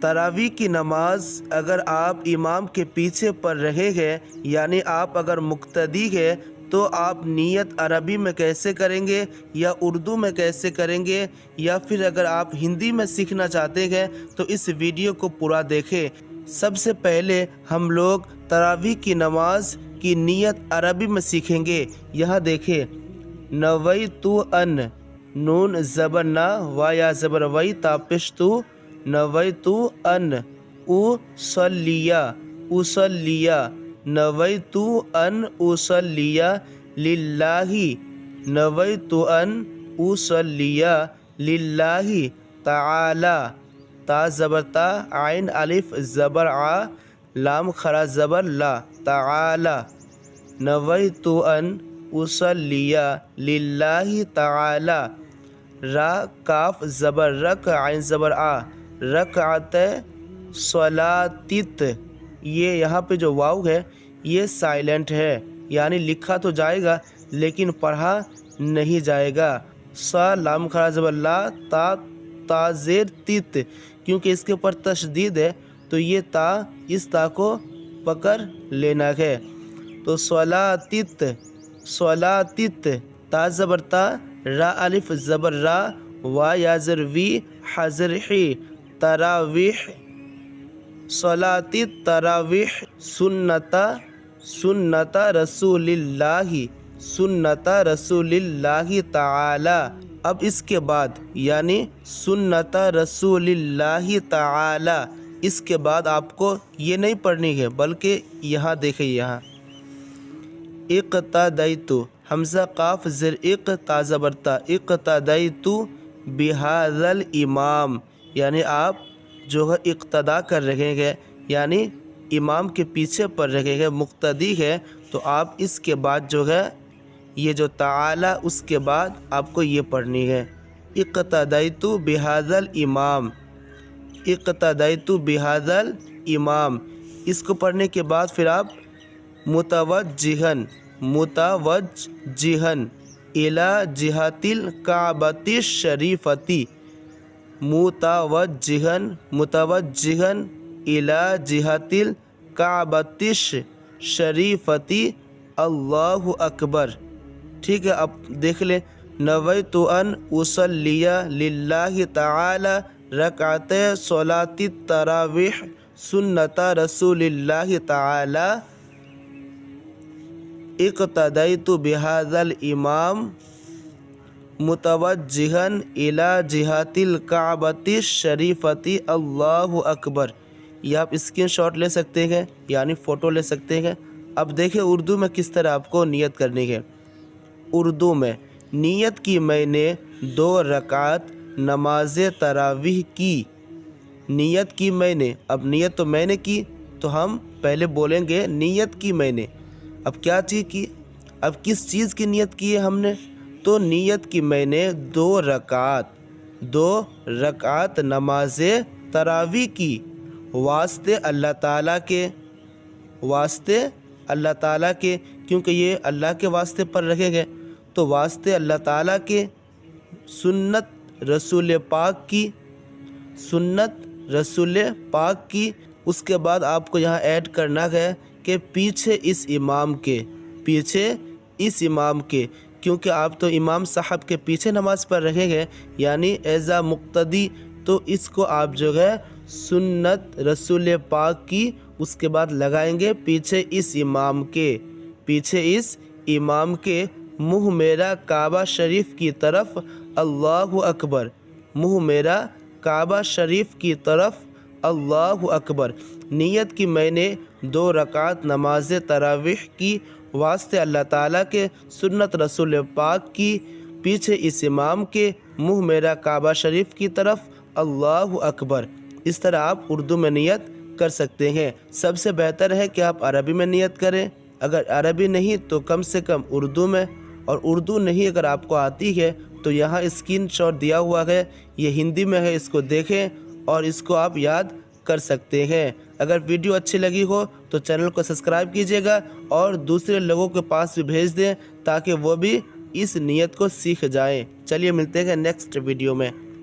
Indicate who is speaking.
Speaker 1: तरावी की नमाज अगर आप इमाम के पीछे पढ़ रहे हैं, यानी आप अगर मुक्तदी है, तो आप नियत अरबी में कैसे करेंगे या उर्दू में कैसे करेंगे, या फिर अगर आप हिंदी में सीखना चाहते हैं तो इस वीडियो को पूरा देखें। सबसे पहले हम लोग तरावी की नमाज की नियत अरबी में सीखेंगे। यहाँ देखें, नवैतु अन, नून ज़बर ना, वा या ज़बर वई, तापिश तू, नवैतु अन उसल्लिया, उसल्लिया, नवैतु अन उसल्लिया लिल्लाहि, नवैतु अन उसल्लिया लिल्लाहि ताला, ता ज़बर ता, आइन अलिफ ज़बर आ, लाम खरा ज़बर ला, ताला, नवैतु अन उसल्लिया लिल्लाहि ताला, रा काफ ज़बर रक, आइन ज़बर आ, रकअत सलातित। ये यहाँ पे जो वाव है ये साइलेंट है, यानी लिखा तो जाएगा लेकिन पढ़ा नहीं जाएगा। सा लाम खरा ज़बर ला, ता ताज़ेर तित, क्योंकि इसके ऊपर तशदीद है तो ये ता, इस ता को पकड़ लेना है। तो सलातित, सलातित, ता ज़बर ता, रा अलिफ ज़बर रा, वा या ज़र वी, हज़र ही, तरावीह, सलाती तरावीह, सुन्नता, सुन्नता रसूलिल्लाहि, सुन्नता रसूलिल्लाहि ताला। अब इसके बाद यानी सुन्नता रसूलिल्लाहि ताला, इसके बाद आपको ये नहीं पढ़नी है, बल्कि यहाँ देखिए, यहाँ इक़्तदैतु, हमज़ा काफ ज़र इक़, ता ज़बर ता, इक़्तदैतु बिहाज़ल इमाम, यानी आप जो है इक़्तदा कर रहे हैं, यानी इमाम के पीछे पढ़ रहे हैं, मुक्तदी है, तो आप इसके बाद जो है ये जो ताला, उसके बाद आपको ये पढ़नी है, इक़्तदैतु बिहाज़ल इमाम, इक़्तदैतु बिहाज़ल इमाम। इसको पढ़ने के बाद फिर आप मुतवज्जिहन, मुतवज्जिहन इला जिहातिल काबतिश शरीफती, मुतवज्जिहन, मुतवज्जिहन इला जिहातिल काबतिश शरीफती, अल्लाहु अकबर। ठीक है, अब देख ले, नवैतु अन उसल्लिया लिल्लाहि ताला रकात सलाती तरावीह सुन्नता रसूलिल्लाहि ताला, इक़्तदैतु बिहाज़ल इमाम, मुतवज्जिहन इला जिहातिल काबतिश शरीफती, अल्लाहु अकबर। ये आप स्क्रीनशॉट ले सकते हैं, यानी फ़ोटो ले सकते हैं। अब देखें उर्दू में किस तरह आपको नियत करनी है। उर्दू में नियत की मैंने 2 रकात नमाज तरावीह की, नियत की मैंने। अब नियत तो मैंने की, तो हम पहले बोलेंगे नियत की मैंने। अब क्या चीज़ की, अब किस चीज़ की नियत की है हमने, तो नियत की मैंने 2 रकात, 2 रकात नमाज तरावी की, वास्ते अल्लाह ताला के, वास्ते अल्लाह ताला के, क्योंकि ये अल्लाह के वास्ते पर रखेंगे, तो वास्ते अल्लाह ताला के, सुन्नत रसूल पाक की, सुन्नत रसूल पाक की। उसके बाद आपको यहाँ ऐड करना है कि पीछे इस इमाम के, पीछे इस इमाम के, क्योंकि आप तो इमाम साहब के पीछे नमाज़ पढ़ रहेंगे, यानी एज़ा मुक्तदी, तो इसको आप जो है सुन्नत रसूल पाक की, उसके बाद लगाएंगे पीछे इस इमाम के, पीछे इस इमाम के, मुँह मेरा काबा शरीफ की तरफ, अल्लाहु अकबर, मुँह मेरा काबा शरीफ की तरफ, अल्लाहु अकबर। नियत की मैंने 2 रकात नमाज तरावीह की, वास्ते अल्लाह ताला के, सुन्नत रसूल पाक की, पीछे इस इमाम के, मुँह मेरा काबा शरीफ की तरफ, अल्लाहु अकबर। इस तरह आप उर्दू में नियत कर सकते हैं। सबसे बेहतर है कि आप अरबी में नियत करें, अगर अरबी नहीं तो कम से कम उर्दू में, और उर्दू नहीं अगर आपको आती है तो यहाँ स्क्रीनशॉट दिया हुआ है, ये हिंदी में है, इसको देखें और इसको आप याद कर सकते हैं। अगर वीडियो अच्छी लगी हो तो चैनल को सब्सक्राइब कीजिएगा और दूसरे लोगों के पास भी भेज दें ताकि वो भी इस नियत को सीख जाएं। चलिए मिलते हैं नेक्स्ट वीडियो में।